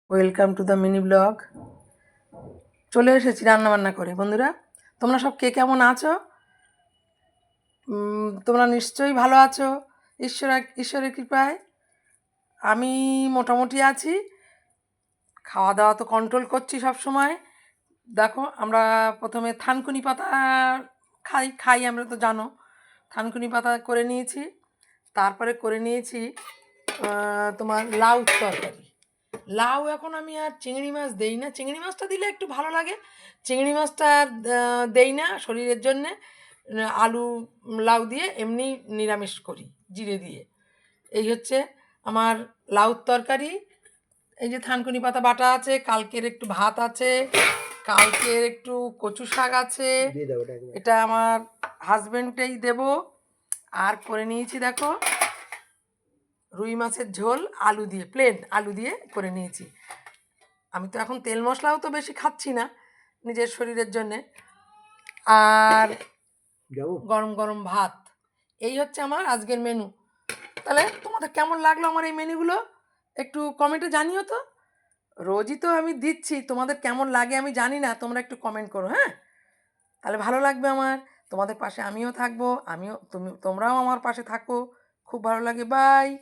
Welcome to the mini blog. চলে এসেছি রান্নাবান্না করে। বন্ধুরা, তোমরা সব কে কেমন আছো? তোমরা নিশ্চয়ই ভালো আছো ঈশ্বরের কৃপায়। আমি মোটামুটি আছি। খাওয়া দাওয়া তো কন্ট্রোল করছি সব সময়। দেখো, আমরা প্রথমে থানকুনি পাতা খাই আমরা তো জানো। থানকুনি পাতা করে নিয়েছি, তারপরে করে নিয়েছি তোমার লাউ তরকারি। লাউ এখন আমি আর চিংড়ি মাছ দেই না, চিংড়ি মাছটা দিলে একটু ভালো লাগে, চিংড়ি মাছটা আর দেই না শরীরের জন্যে। আলু লাউ দিয়ে এমনি নিরামিষ করি জিরে দিয়ে। এই হচ্ছে আমার লাউর তরকারি। এই যে থানকুনি পাতা বাটা আছে, কালকের একটু ভাত আছে, কালকের একটু কচু শাক আছে, এটা আমার হাজবেন্ডকেই দেব। আর করে নিয়েছি দেখো রুই মাছের ঝোল আলু দিয়ে, প্লেন আলু দিয়ে করে নিয়েছি। আমি তো এখন তেল মশলাও তো বেশি খাচ্ছি না নিজের শরীরের জন্যে। আর গরম গরম ভাত, এই হচ্ছে আমার আজকের মেনু। তাহলে তোমাদের কেমন লাগলো আমার এই মেনুগুলো একটু কমেন্টে জানিও তো। রোজই তো আমি দিচ্ছি, তোমাদের কেমন লাগে আমি জানি না, তোমরা একটু কমেন্ট করো। হ্যাঁ, তাহলে ভালো লাগবে আমার। তোমাদের পাশে আমিও থাকবো, তোমরাও আমার পাশে থাকো, খুব ভালো লাগে। বাই।